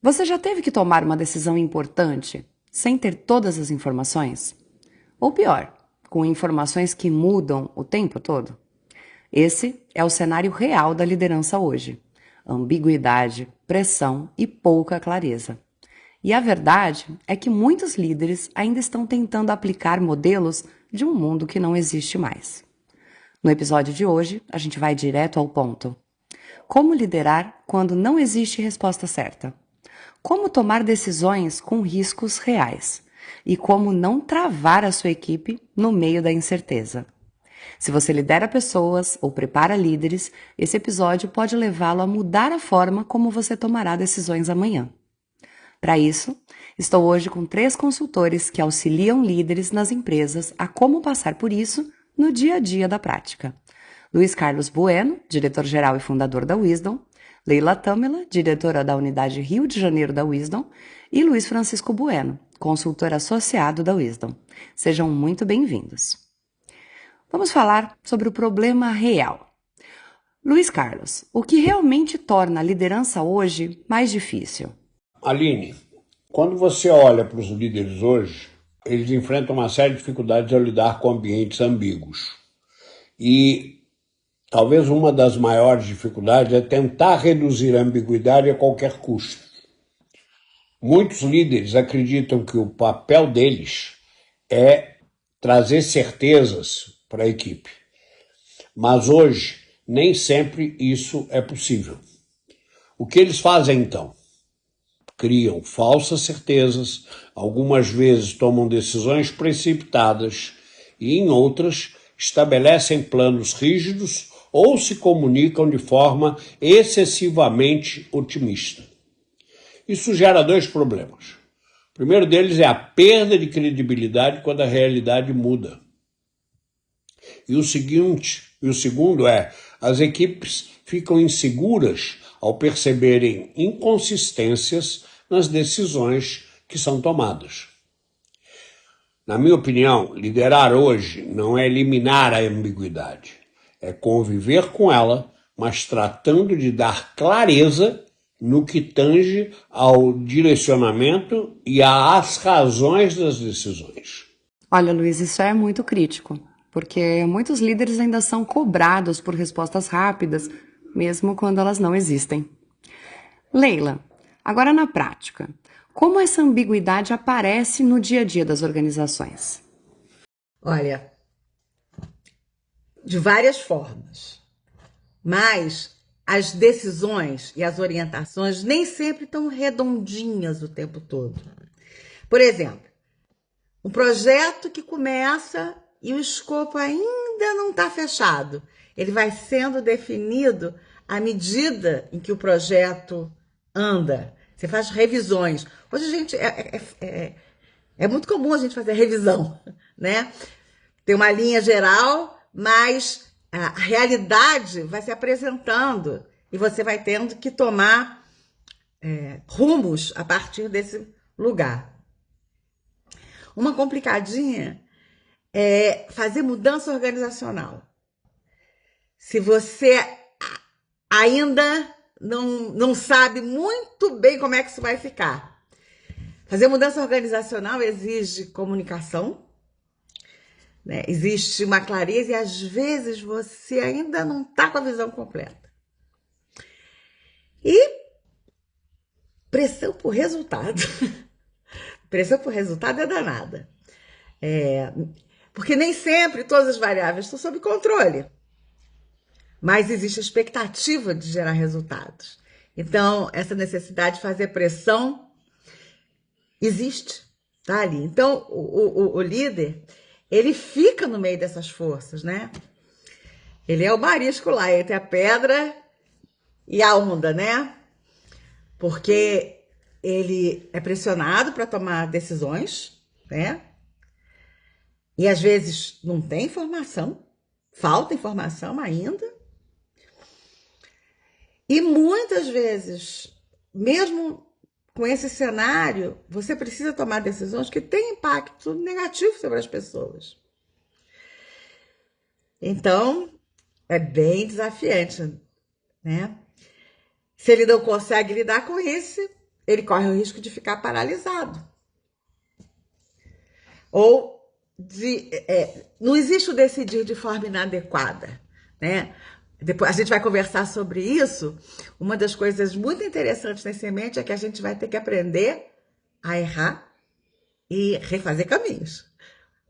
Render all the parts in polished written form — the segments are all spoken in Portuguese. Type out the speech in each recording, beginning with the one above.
Você já teve que tomar uma decisão importante sem ter todas as informações? Ou pior, com informações que mudam o tempo todo? Esse é o cenário real da liderança hoje. Ambiguidade, pressão e pouca clareza. E a verdade é que muitos líderes ainda estão tentando aplicar modelos de um mundo que não existe mais. No episódio de hoje, a gente vai direto ao ponto. Como liderar quando não existe resposta certa? Como tomar decisões com riscos reais? E como não travar a sua equipe no meio da incerteza? Se você lidera pessoas ou prepara líderes, esse episódio pode levá-lo a mudar a forma como você tomará decisões amanhã. Para isso, estou hoje com 3 consultores que auxiliam líderes nas empresas a como passar por isso no dia a dia da prática. Luiz Carlos Bueno, diretor-geral e fundador da Wisdom, Leila Tamela, diretora da Unidade Rio de Janeiro da Wisdom, e Luiz Francisco Bueno, consultor associado da Wisdom. Sejam muito bem-vindos. Vamos falar sobre o problema real. Luiz Carlos, o que realmente torna a liderança hoje mais difícil? Aline, quando você olha para os líderes hoje, eles enfrentam uma série de dificuldades ao lidar com ambientes ambíguos. E talvez uma das maiores dificuldades é tentar reduzir a ambiguidade a qualquer custo. Muitos líderes acreditam que o papel deles é trazer certezas para a equipe. Mas hoje, nem sempre isso é possível. O que eles fazem então? Criam falsas certezas, algumas vezes tomam decisões precipitadas e, em outras, estabelecem planos rígidos ou se comunicam de forma excessivamente otimista. Isso gera 2 problemas. O primeiro deles é a perda de credibilidade quando a realidade muda. E o segundo é, as equipes ficam inseguras ao perceberem inconsistências nas decisões que são tomadas. Na minha opinião, liderar hoje não é eliminar a ambiguidade, é conviver com ela, mas tratando de dar clareza no que tange ao direcionamento e às razões das decisões. Olha, Luiz, isso é muito crítico, porque muitos líderes ainda são cobrados por respostas rápidas, mesmo quando elas não existem. Leila, agora na prática, como essa ambiguidade aparece no dia a dia das organizações? Olha, de várias formas, mas as decisões e as orientações nem sempre estão redondinhas o tempo todo. Por exemplo, um projeto que começa e o escopo ainda não está fechado. Ele vai sendo definido à medida em que o projeto anda. Você faz revisões. Hoje a gente é muito comum a gente fazer revisão, né? Tem uma linha geral, mas a realidade vai se apresentando e você vai tendo que tomar rumos a partir desse lugar. Uma complicadinha é fazer mudança organizacional. Se você ainda não sabe muito bem como é que isso vai ficar. Fazer mudança organizacional exige comunicação, né? Existe uma clareza e às vezes você ainda não está com a visão completa. E pressão por resultado. Pressão por resultado é danada. Porque nem sempre todas as variáveis estão sob controle. Mas existe a expectativa de gerar resultados. Então, essa necessidade de fazer pressão existe, tá ali. Então, o líder, ele fica no meio dessas forças, né? Ele é o marisco lá, entre a pedra e a onda, né? Porque ele é pressionado para tomar decisões, né? E às vezes não tem informação, falta informação ainda. E muitas vezes, mesmo com esse cenário, você precisa tomar decisões que têm impacto negativo sobre as pessoas. Então, é bem desafiante, né? Se ele não consegue lidar com isso, ele corre o risco de ficar paralisado. Ou não existe o decidir de forma inadequada, né? Depois a gente vai conversar sobre isso. Uma das coisas muito interessantes na semente é que a gente vai ter que aprender a errar e refazer caminhos.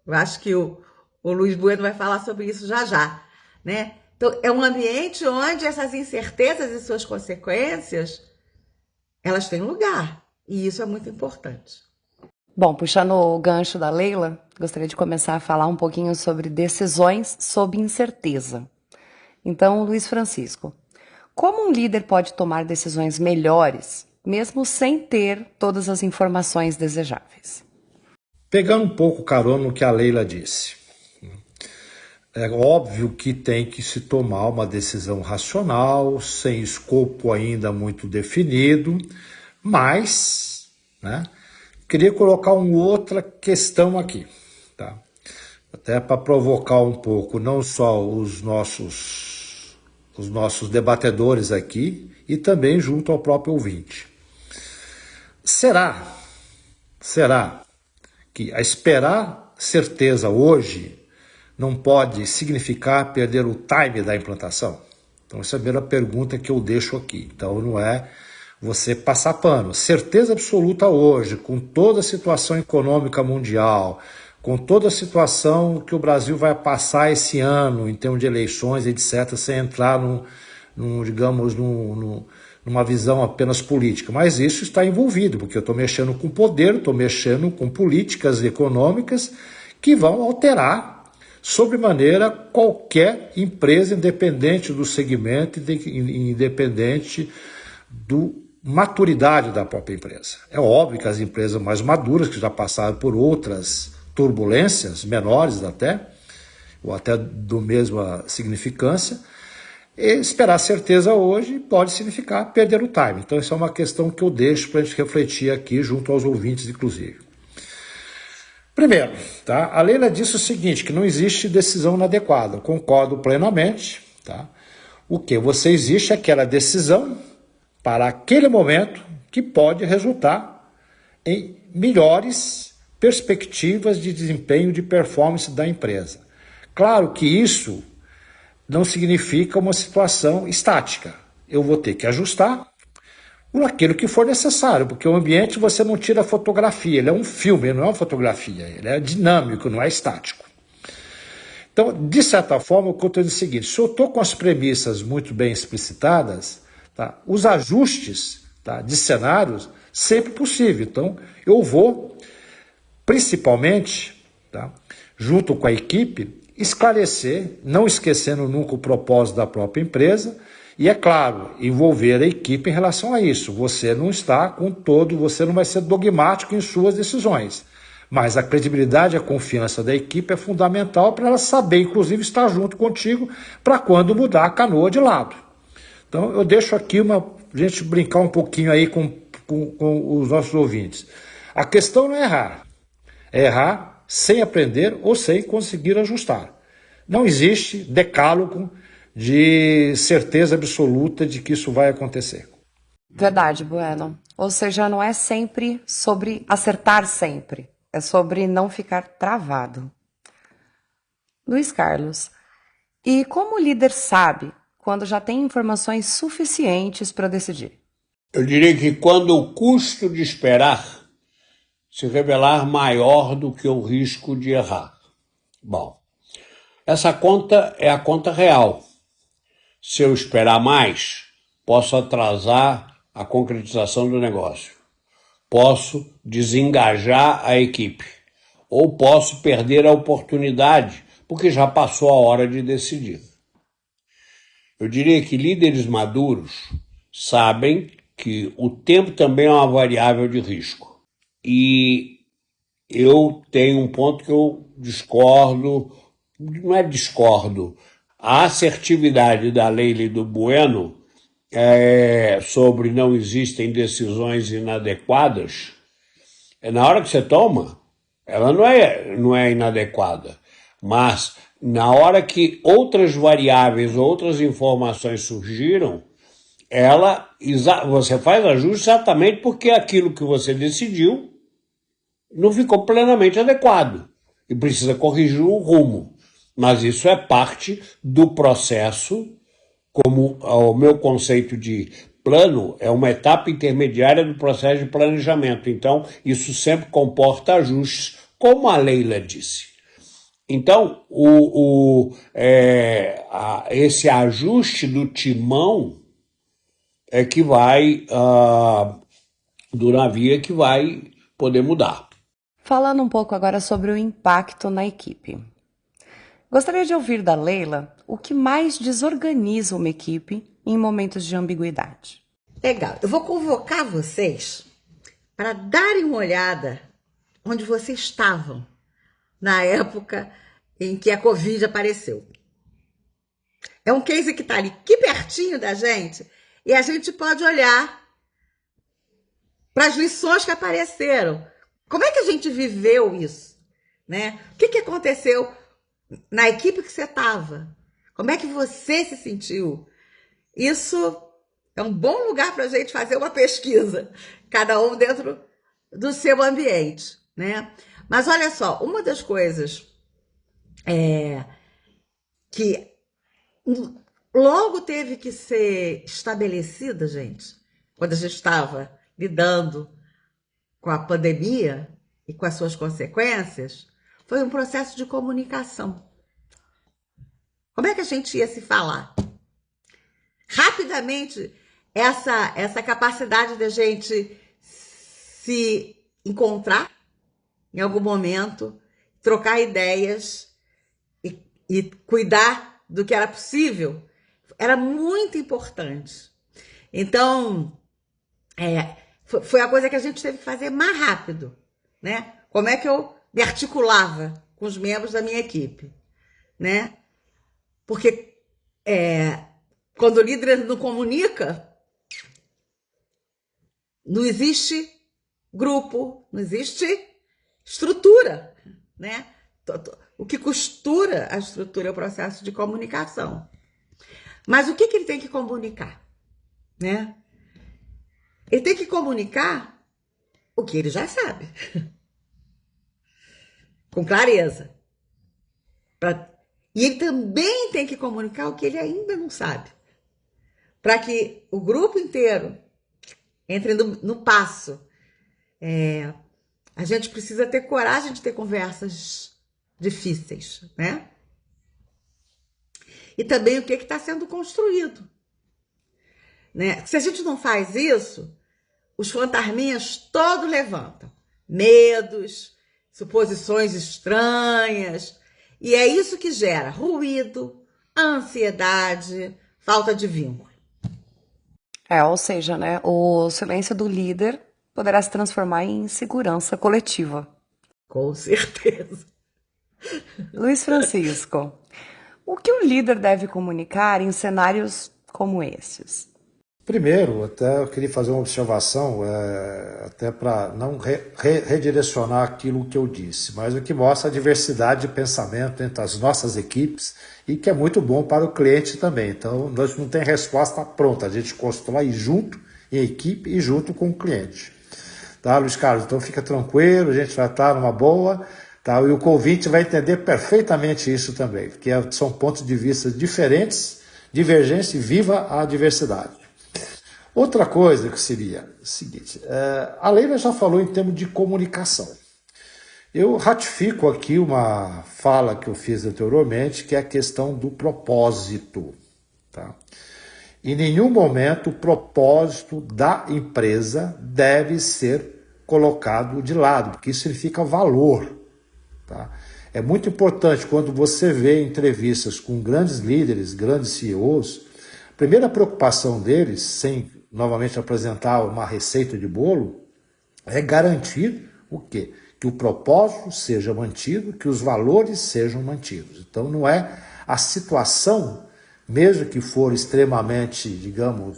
Eu acho que o Luiz Bueno vai falar sobre isso já já, né? Então, é um ambiente onde essas incertezas e suas consequências, elas têm lugar. E isso é muito importante. Bom, puxando o gancho da Leila, gostaria de começar a falar um pouquinho sobre decisões sob incerteza. Então, Luiz Francisco, como um líder pode tomar decisões melhores, mesmo sem ter todas as informações desejáveis? Pegando um pouco carona no que a Leila disse. É óbvio que tem que se tomar uma decisão racional, sem escopo ainda muito definido, mas, né, queria colocar uma outra questão aqui, tá? Até para provocar um pouco não só os nossos debatedores aqui e também junto ao próprio ouvinte. Será que a esperar certeza hoje não pode significar perder o time da implantação? Então essa é a primeira pergunta que eu deixo aqui. Então não é você passar pano. Certeza absoluta hoje, com toda a situação econômica mundial, com toda a situação que o Brasil vai passar esse ano em termos de eleições, etc., sem entrar numa visão apenas política. Mas isso está envolvido, porque eu estou mexendo com poder, estou mexendo com políticas econômicas que vão alterar sobremaneira qualquer empresa, independente do segmento, independente da maturidade da própria empresa. É óbvio que as empresas mais maduras, que já passaram por outras turbulências, menores até, ou até do mesma significância, esperar certeza hoje pode significar perder o time. Então, essa é uma questão que eu deixo para a gente refletir aqui, junto aos ouvintes, inclusive. Primeiro, tá? A Leila disse o seguinte, que não existe decisão inadequada. Eu concordo plenamente. Tá? O que você existe é aquela decisão para aquele momento que pode resultar em melhores perspectivas de desempenho, de performance da empresa. Claro que isso não significa uma situação estática. Eu vou ter que ajustar aquilo que for necessário, porque o ambiente você não tira fotografia, ele é um filme, ele não é uma fotografia, ele é dinâmico, não é estático. Então, de certa forma, o que eu estou dizendo é o seguinte, se eu estou com as premissas muito bem explicitadas, tá, os ajustes, tá, de cenários, sempre possível. Então, eu vou, principalmente, tá, junto com a equipe, esclarecer, não esquecendo nunca o propósito da própria empresa, e, é claro, envolver a equipe em relação a isso. Você não está com você não vai ser dogmático em suas decisões. Mas a credibilidade e a confiança da equipe é fundamental para ela saber, inclusive, estar junto contigo para quando mudar a canoa de lado. Então, eu deixo aqui a gente brincar um pouquinho aí com os nossos ouvintes. A questão não é errar. É errar sem aprender ou sem conseguir ajustar. Não existe decálogo de certeza absoluta de que isso vai acontecer. Verdade, Bueno. Ou seja, não é sempre sobre acertar sempre. É sobre não ficar travado. Luiz Carlos, e como o líder sabe quando já tem informações suficientes para decidir? Eu diria que quando o custo de esperar se revelar maior do que o risco de errar. Bom, essa conta é a conta real. Se eu esperar mais, posso atrasar a concretização do negócio. Posso desengajar a equipe. Ou posso perder a oportunidade, porque já passou a hora de decidir. Eu diria que líderes maduros sabem que o tempo também é uma variável de risco. E eu tenho um ponto que eu discordo, não é discordo, a assertividade da Leila e do Bueno sobre não existem decisões inadequadas, na hora que você toma, ela não é inadequada, mas na hora que outras variáveis, outras informações surgiram, você faz ajuste exatamente porque aquilo que você decidiu não ficou plenamente adequado e precisa corrigir o rumo. Mas isso é parte do processo, como o meu conceito de plano é uma etapa intermediária do processo de planejamento. Então, isso sempre comporta ajustes, como a Leila disse. Então, esse ajuste do timão é que vai, do navio é que vai poder mudar. Falando um pouco agora sobre o impacto na equipe. Gostaria de ouvir da Leila o que mais desorganiza uma equipe em momentos de ambiguidade. Legal. Eu vou convocar vocês para darem uma olhada onde vocês estavam na época em que a Covid apareceu. É um case que está ali aqui pertinho da gente e a gente pode olhar para as lições que apareceram. Como é que a gente viveu isso? Né? O que aconteceu na equipe que você estava? Como é que você se sentiu? Isso é um bom lugar para a gente fazer uma pesquisa, cada um dentro do seu ambiente, né? Mas olha só, uma das coisas que logo teve que ser estabelecida, gente, quando a gente estava lidando com a pandemia e com as suas consequências, foi um processo de comunicação. Como é que a gente ia se falar? Rapidamente, essa capacidade da gente se encontrar em algum momento, trocar ideias e cuidar do que era possível, era muito importante. Então, foi a coisa que a gente teve que fazer mais rápido, né? Como é que eu me articulava com os membros da minha equipe, né? Porque quando o líder não comunica, não existe grupo, não existe estrutura, né? O que costura a estrutura é o processo de comunicação. Mas o que ele tem que comunicar, né? Ele tem que comunicar o que ele já sabe, com clareza. E ele também tem que comunicar o que ele ainda não sabe, para que o grupo inteiro entre no passo. A gente precisa ter coragem de ter conversas difíceis, né? E também o que está sendo construído, né? Se a gente não faz isso, os fantasminhas todos levantam. Medos, suposições estranhas. E é isso que gera ruído, ansiedade, falta de vínculo. Ou seja, né, o silêncio do líder poderá se transformar em insegurança coletiva. Com certeza. Luiz Francisco, o que o líder deve comunicar em cenários como esses? Primeiro, até eu queria fazer uma observação, até para não redirecionar aquilo que eu disse, mas o que mostra a diversidade de pensamento entre as nossas equipes e que é muito bom para o cliente também. Então, nós não tem resposta pronta, a gente constrói junto em equipe e junto com o cliente. Tá, Luiz Carlos? Então fica tranquilo, a gente vai estar numa boa, tá? E o ouvinte vai entender perfeitamente isso também, porque são pontos de vista diferentes, divergência e viva a diversidade. Outra coisa que seria o seguinte, a Leila já falou em termos de comunicação. Eu ratifico aqui uma fala que eu fiz anteriormente, que é a questão do propósito. Tá? Em nenhum momento o propósito da empresa deve ser colocado de lado, porque isso significa valor. Tá? É muito importante quando você vê entrevistas com grandes líderes, grandes CEOs, a primeira preocupação deles, sem novamente apresentar uma receita de bolo, é garantir o quê? Que o propósito seja mantido, que os valores sejam mantidos. Então não é a situação, mesmo que for extremamente, digamos,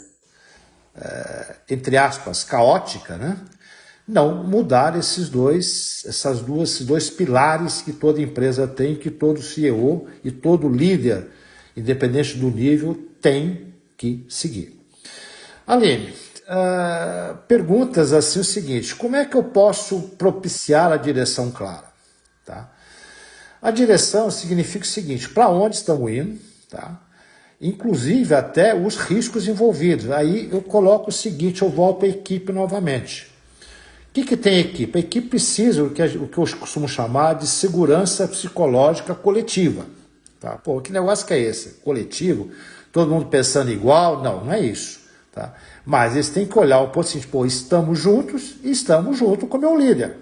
entre aspas, caótica, né? Não mudar esses dois pilares que toda empresa tem, que todo CEO e todo líder, independente do nível, tem que seguir. Aline, perguntas assim o seguinte: como é que eu posso propiciar a direção clara? Tá? A direção significa o seguinte: para onde estamos indo, tá? Inclusive até os riscos envolvidos. Aí eu coloco o seguinte, eu volto à equipe novamente. O que tem a equipe? A equipe precisa o que eu costumo chamar de segurança psicológica coletiva. Tá? Pô, que negócio que é esse? Coletivo? Todo mundo pensando igual? Não, não é isso. Tá? Mas eles têm que olhar o ponto seguinte: pô, estamos juntos e estamos juntos com o meu líder.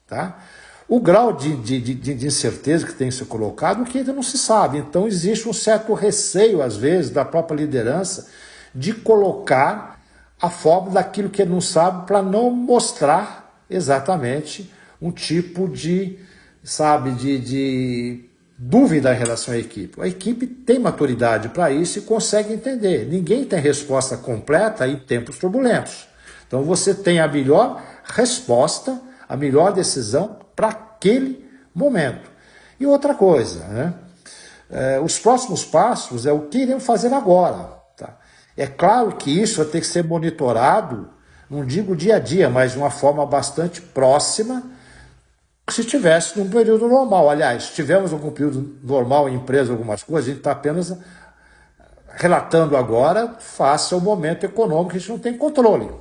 Tá? O grau de incerteza que tem que ser colocado, que ainda não se sabe. Então existe um certo receio, às vezes, da própria liderança de colocar a forma daquilo que ele não sabe para não mostrar exatamente um tipo de dúvida em relação à equipe. A equipe tem maturidade para isso e consegue entender. Ninguém tem resposta completa em tempos turbulentos. Então você tem a melhor resposta, a melhor decisão para aquele momento. E outra coisa, né? Os próximos passos é o que iremos fazer agora. Tá? É claro que isso vai ter que ser monitorado, não digo dia a dia, mas de uma forma bastante próxima, se estivesse num período normal. Aliás, se tivermos algum período normal em empresa, algumas coisas, a gente está apenas relatando agora face ao momento econômico que a gente não tem controle,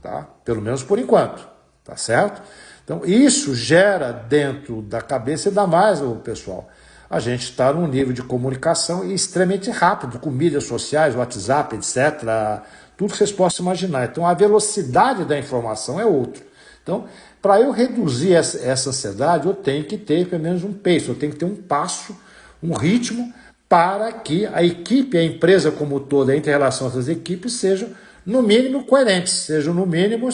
tá? Pelo menos por enquanto, tá certo? Então, isso gera dentro da cabeça, ainda mais, pessoal, a gente está num nível de comunicação extremamente rápido, com mídias sociais, WhatsApp, etc., tudo que vocês possam imaginar. Então, a velocidade da informação é outra. Então, para eu reduzir essa ansiedade, eu tenho que ter pelo menos um pace, eu tenho que ter um passo, um ritmo, para que a equipe, a empresa como toda, entre relação às equipes, sejam, no mínimo, coerentes, sejam, no mínimo,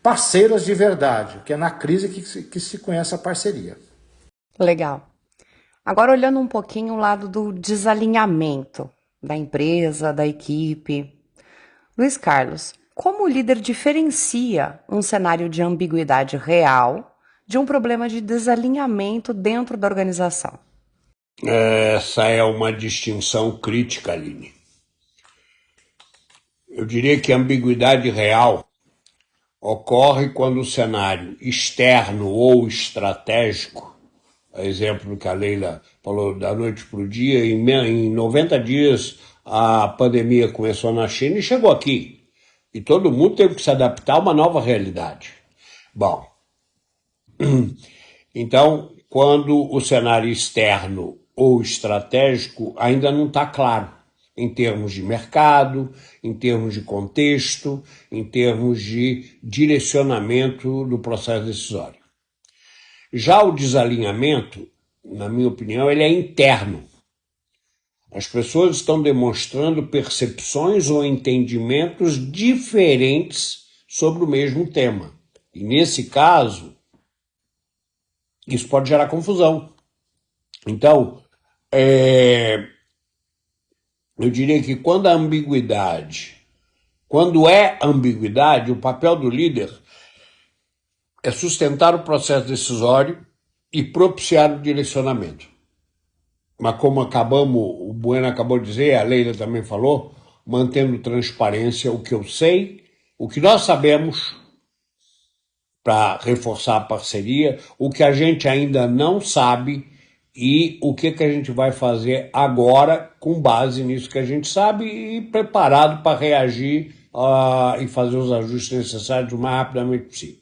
parceiras de verdade, que é na crise que se conhece a parceria. Legal. Agora, olhando um pouquinho o lado do desalinhamento da empresa, da equipe. Luiz Carlos, como o líder diferencia um cenário de ambiguidade real de um problema de desalinhamento dentro da organização? Essa é uma distinção crítica, Aline. Eu diria que a ambiguidade real ocorre quando o cenário externo ou estratégico, exemplo que a Leila falou, da noite para o dia, em 90 dias a pandemia começou na China e chegou aqui. E todo mundo teve que se adaptar a uma nova realidade. Bom, então, quando o cenário externo ou estratégico ainda não está claro, em termos de mercado, em termos de contexto, em termos de direcionamento do processo decisório. Já o desalinhamento, na minha opinião, ele é interno. As pessoas estão demonstrando percepções ou entendimentos diferentes sobre o mesmo tema. E, nesse caso, isso pode gerar confusão. Então, eu diria que quando é ambiguidade, o papel do líder é sustentar o processo decisório e propiciar o direcionamento. Mas como o Bueno acabou de dizer, a Leila também falou, mantendo transparência o que eu sei, o que nós sabemos para reforçar a parceria, o que a gente ainda não sabe e o que a gente vai fazer agora com base nisso que a gente sabe e preparado para reagir e fazer os ajustes necessários o mais rapidamente possível.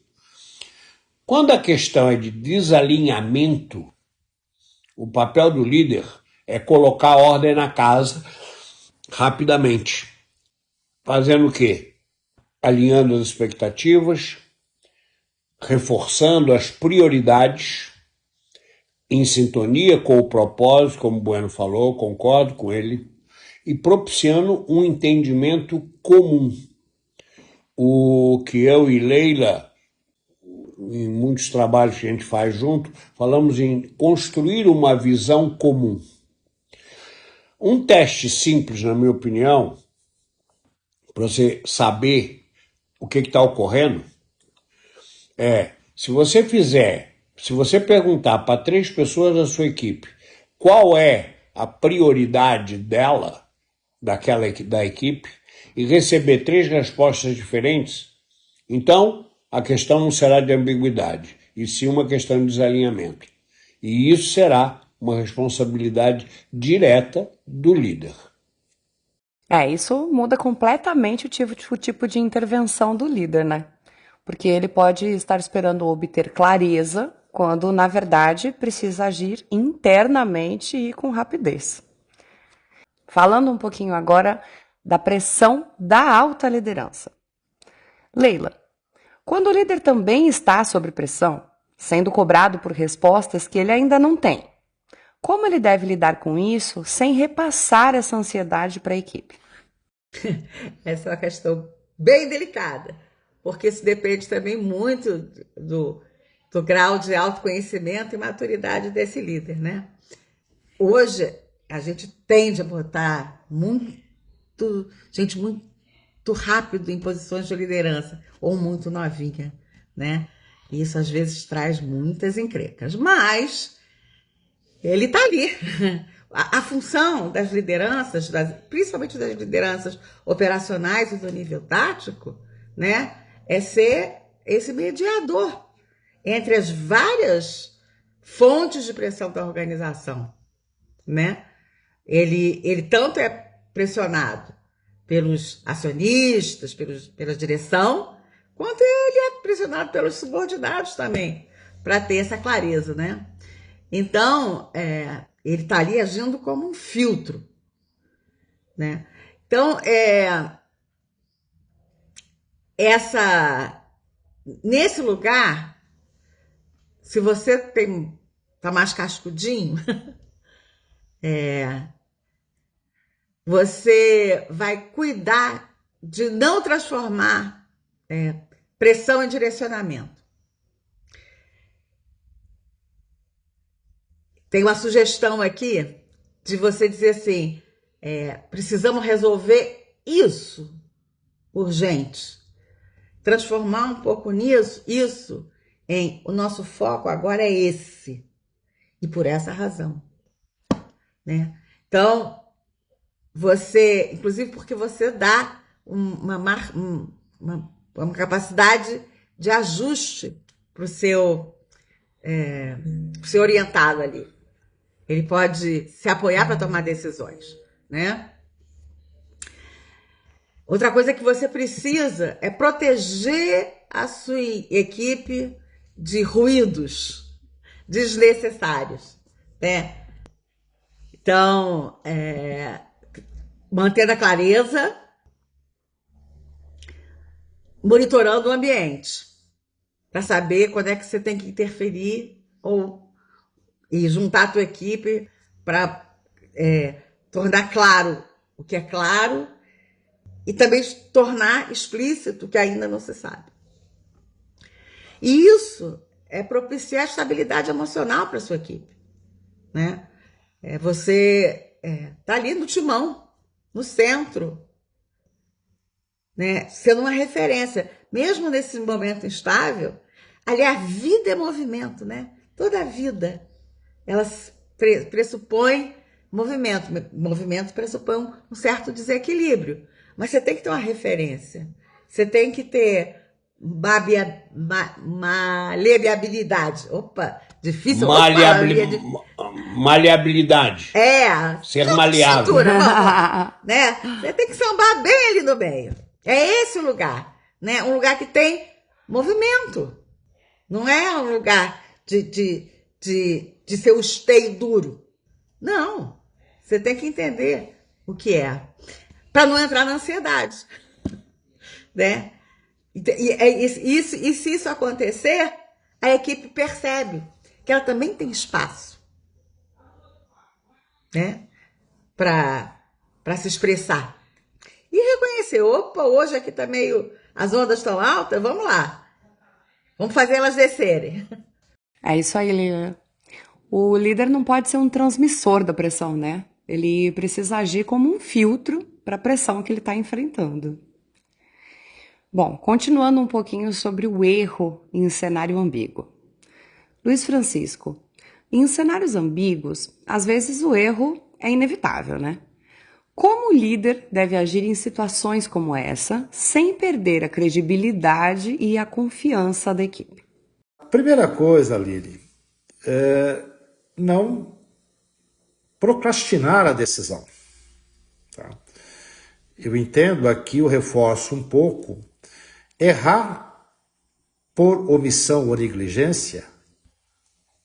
Quando a questão é de desalinhamento, o papel do líder é colocar ordem na casa rapidamente. Fazendo o quê? Alinhando as expectativas, reforçando as prioridades, em sintonia com o propósito, como o Bueno falou, concordo com ele, e propiciando um entendimento comum. O que eu e Leila, em muitos trabalhos que a gente faz junto, falamos em construir uma visão comum. Um teste simples, na minha opinião, para você saber o que está ocorrendo, se você perguntar para 3 pessoas da sua equipe qual é a prioridade da equipe, e receber 3 respostas diferentes, então a questão não será de ambiguidade, e sim uma questão de desalinhamento. E isso será uma responsabilidade direta do líder. Isso muda completamente o tipo de intervenção do líder, né? Porque ele pode estar esperando obter clareza, quando, na verdade, precisa agir internamente e com rapidez. Falando um pouquinho agora da pressão da alta liderança. Leila, quando o líder também está sob pressão, sendo cobrado por respostas que ele ainda não tem, como ele deve lidar com isso sem repassar essa ansiedade para a equipe? Essa é uma questão bem delicada, porque isso depende também muito do grau de autoconhecimento e maturidade desse líder, né? Hoje, a gente tende a botar gente muito rápido em posições de liderança, ou muito novinha, né? Isso às vezes traz muitas encrencas, mas ele está ali. A função das lideranças, principalmente das lideranças operacionais e do nível tático, né, é ser esse mediador entre as várias fontes de pressão da organização, né? Ele tanto é pressionado pelos acionistas, pela direção, quanto ele é pressionado pelos subordinados também, para ter essa clareza, né? Então, ele está ali agindo como um filtro, né? Então, nesse lugar, se você tá mais cascudinho, você vai cuidar de não transformar pressão em direcionamento. Tem uma sugestão aqui de você dizer assim, precisamos resolver isso urgente. Transformar um pouco isso em o nosso foco agora é esse. E por essa razão, né? Então, inclusive porque você dá uma capacidade de ajuste para o seu orientado ali. Ele pode se apoiar para tomar decisões, né? Outra coisa que você precisa é proteger a sua equipe de ruídos desnecessários, né? Então, mantendo a clareza, monitorando o ambiente, para saber quando é que você tem que interferir e juntar a tua equipe para tornar claro o que é claro e também tornar explícito o que ainda não se sabe. E isso propiciar estabilidade emocional para a sua equipe, né? Você tá ali no timão, no centro, né? Sendo uma referência, mesmo nesse momento instável. Ali a vida é movimento, né? Toda a vida, ela pressupõe movimento. Movimento pressupõe um certo desequilíbrio. Mas você tem que ter uma referência. Você tem que ter maleabilidade. Opa, difícil. Maleabilidade. Ser maleável. Cintura, né? Você tem que sambar bem ali no meio. É esse o lugar, né? Um lugar que tem movimento. Não é um lugar de ser o esteio duro. Não. Você tem que entender o que é. Para não entrar na ansiedade, né? E se isso acontecer, a equipe percebe que ela também tem espaço, né? Para se expressar. E reconhecer, opa, hoje aqui tá as ondas estão altas, vamos lá. Vamos fazer elas descerem. É isso aí, Lila. O líder não pode ser um transmissor da pressão, né? Ele precisa agir como um filtro para a pressão que ele está enfrentando. Bom, continuando um pouquinho sobre o erro em cenário ambíguo. Luiz Francisco, em cenários ambíguos, às vezes o erro é inevitável, né? Como o líder deve agir em situações como essa, sem perder a credibilidade e a confiança da equipe? Primeira coisa, Lili, não procrastinar a decisão. Tá? Eu entendo aqui, eu reforço um pouco, errar por omissão ou negligência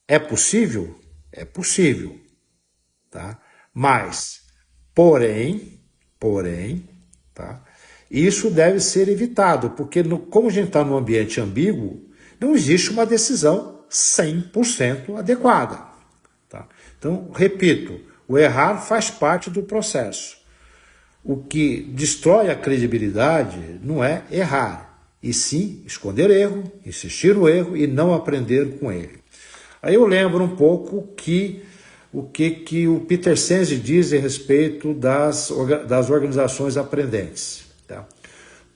é possível? É possível. Tá? Mas, porém, tá? Isso deve ser evitado, porque como a gente está num ambiente ambíguo, não existe uma decisão 100% adequada. Tá? Então, repito, o errar faz parte do processo. O que destrói a credibilidade não é errar, e sim esconder erro, insistir no erro e não aprender com ele. Aí eu lembro um pouco o que o Peter Senge diz a respeito das organizações aprendentes. Tá?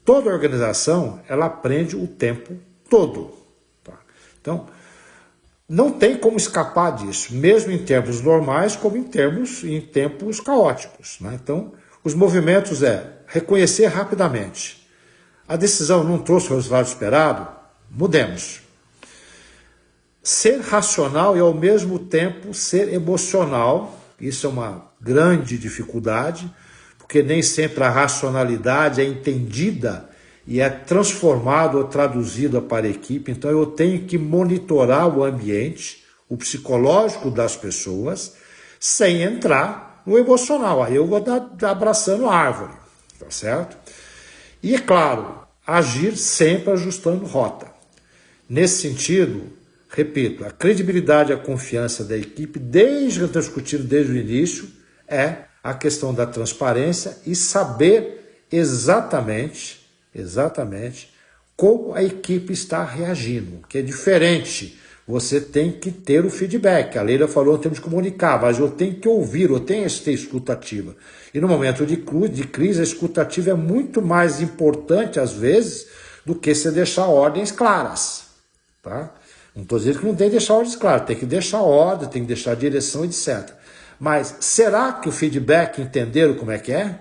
Toda organização, ela aprende o tempo todo. Tá? Então, não tem como escapar disso, mesmo em tempos normais, como em tempos caóticos. Né? Então, os movimentos reconhecer rapidamente. A decisão não trouxe o resultado esperado? Mudemos. Ser racional e, ao mesmo tempo, ser emocional. Isso é uma grande dificuldade, porque nem sempre a racionalidade é entendida e é transformada ou traduzida para a equipe. Então, eu tenho que monitorar o ambiente, o psicológico das pessoas, sem entrar no emocional. Aí eu vou dar abraçando a árvore, tá certo? E, é claro, agir sempre ajustando rota. Nesse sentido, repito, a credibilidade e a confiança da equipe, desde que eu estou discutindo desde o início, é a questão da transparência e saber exatamente como a equipe está reagindo, que é diferente. Você tem que ter o feedback. A Leila falou, temos que comunicar, mas eu tenho que ouvir, eu tenho que ter escutativa. E no momento de crise, a escutativa é muito mais importante, às vezes, do que você deixar ordens claras. Tá? Não estou dizendo que não tem que deixar ordens claras, tem que deixar ordem, tem que deixar direção, etc. Mas será que o feedback entenderam como é que é?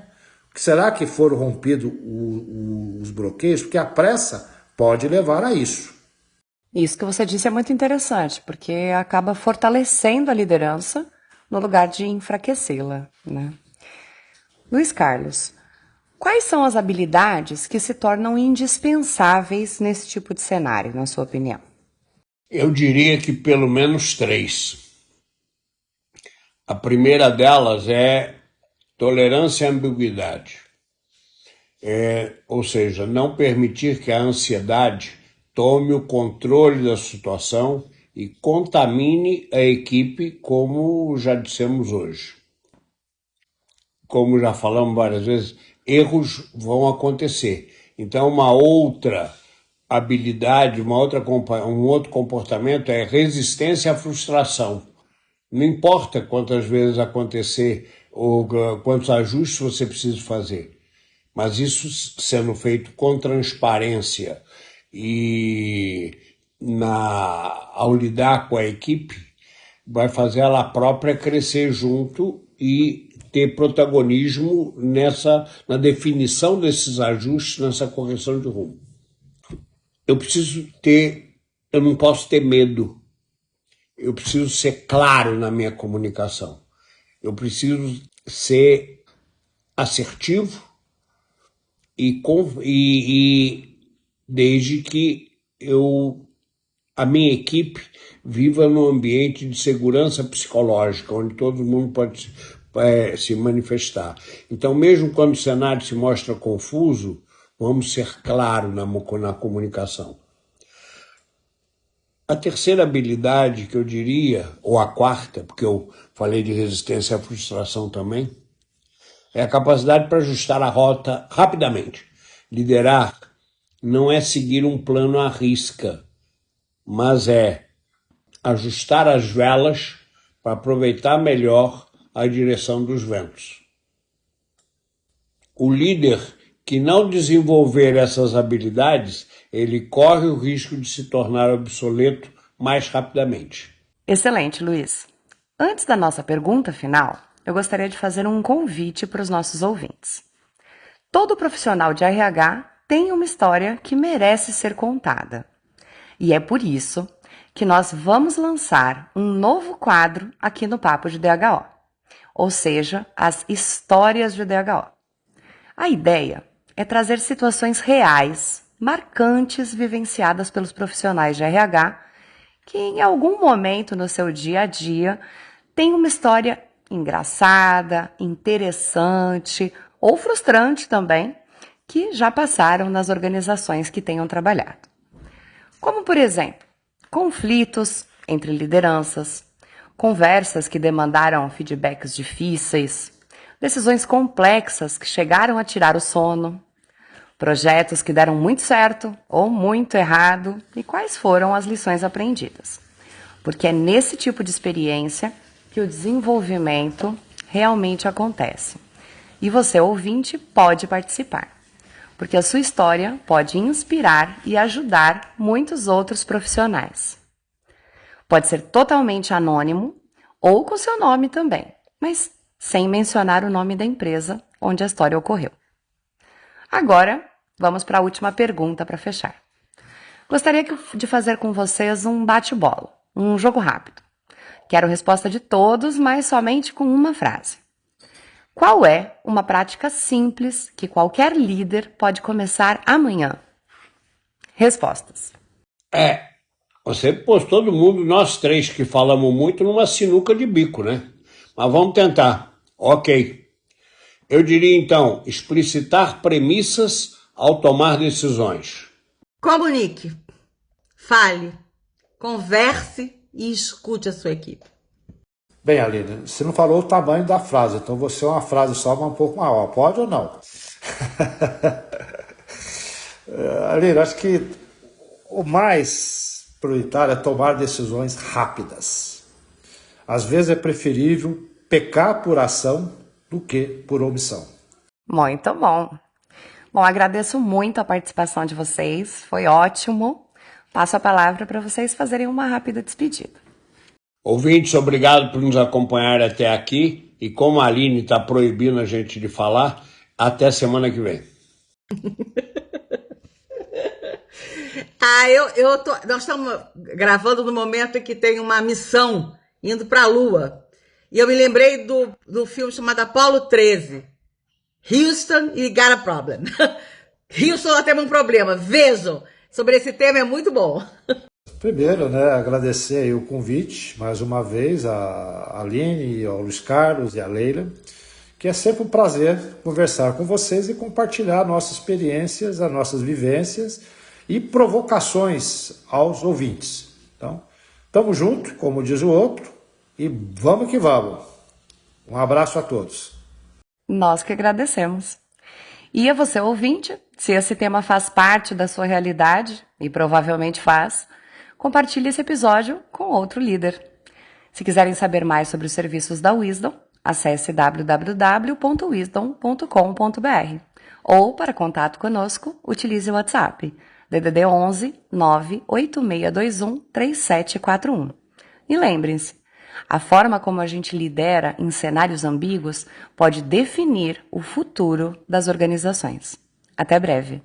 Será que foram rompidos os bloqueios? Porque a pressa pode levar a isso. Isso que você disse é muito interessante, porque acaba fortalecendo a liderança no lugar de enfraquecê-la, né? Luiz Carlos, quais são as habilidades que se tornam indispensáveis nesse tipo de cenário, na sua opinião? Eu diria que pelo menos 3. A primeira delas é tolerância à ambiguidade. Ou seja, não permitir que a ansiedade tome o controle da situação e contamine a equipe, como já dissemos hoje. Como já falamos várias vezes, erros vão acontecer. Então, uma outra habilidade, um outro comportamento é resistência à frustração. Não importa quantas vezes acontecer ou quantos ajustes você precisa fazer, mas isso sendo feito com transparência e ao lidar com a equipe, vai fazer ela própria crescer junto e ter protagonismo na definição desses ajustes, nessa correção de rumo. Eu não posso ter medo. Eu preciso ser claro na minha comunicação. Eu preciso ser assertivo e desde que a minha equipe viva num ambiente de segurança psicológica, onde todo mundo pode se manifestar. Então, mesmo quando o cenário se mostra confuso, vamos ser claros na comunicação. A terceira habilidade que eu diria, ou a quarta, porque eu falei de resistência à frustração também, é a capacidade para ajustar a rota rapidamente. Liderar não é seguir um plano à risca, mas é ajustar as velas para aproveitar melhor a direção dos ventos. O líder que não desenvolver essas habilidades, ele corre o risco de se tornar obsoleto mais rapidamente. Excelente, Luiz. Antes da nossa pergunta final, eu gostaria de fazer um convite para os nossos ouvintes. Todo profissional de RH tem uma história que merece ser contada. E é por isso que nós vamos lançar um novo quadro aqui no Papo de DHO, ou seja, as histórias de DHO. A ideia é trazer situações reais, marcantes, vivenciadas pelos profissionais de RH, que em algum momento no seu dia a dia tem uma história engraçada, interessante ou frustrante também, que já passaram nas organizações que tenham trabalhado. Como, por exemplo, conflitos entre lideranças, conversas que demandaram feedbacks difíceis, decisões complexas que chegaram a tirar o sono, projetos que deram muito certo ou muito errado e quais foram as lições aprendidas. Porque é nesse tipo de experiência que o desenvolvimento realmente acontece. E você, ouvinte, pode participar, porque a sua história pode inspirar e ajudar muitos outros profissionais. Pode ser totalmente anônimo ou com seu nome também, mas sem mencionar o nome da empresa onde a história ocorreu. Agora, vamos para a última pergunta para fechar. Gostaria de fazer com vocês um bate-bola, um jogo rápido. Quero resposta de todos, mas somente com uma frase. Qual é uma prática simples que qualquer líder pode começar amanhã? Respostas. Você pôs todo mundo, nós três que falamos muito, numa sinuca de bico, né? Mas vamos tentar. Ok. Eu diria então, explicitar premissas ao tomar decisões. Comunique, fale, converse e escute a sua equipe. Bem, Aline, você não falou o tamanho da frase, então você é uma frase só, mas um pouco maior. Pode ou não? Aline, acho que o mais prioritário é tomar decisões rápidas. Às vezes é preferível pecar por ação do que por omissão. Muito bom. Bom, agradeço muito a participação de vocês, foi ótimo. Passo a palavra para vocês fazerem uma rápida despedida. Ouvintes, obrigado por nos acompanhar até aqui. E como a Aline está proibindo a gente de falar, até semana que vem. Nós estamos gravando no momento em que tem uma missão indo para a Lua. E eu me lembrei do filme chamado Apollo 13. Houston e Got a Problem. Houston, nós temos um problema. Vejam, sobre esse tema é muito bom. Primeiro, agradecer aí o convite, mais uma vez, a Aline, ao Luiz Carlos e a Leila, que é sempre um prazer conversar com vocês e compartilhar nossas experiências, as nossas vivências e provocações aos ouvintes. Então, estamos juntos, como diz o outro, e vamos que vamos. Um abraço a todos. Nós que agradecemos. E a você, ouvinte, se esse tema faz parte da sua realidade, e provavelmente faz, compartilhe esse episódio com outro líder. Se quiserem saber mais sobre os serviços da Wisdom, acesse www.wisdom.com.br ou, para contato conosco, utilize o WhatsApp DDD 11 98621 3741. E lembrem-se, a forma como a gente lidera em cenários ambíguos pode definir o futuro das organizações. Até breve!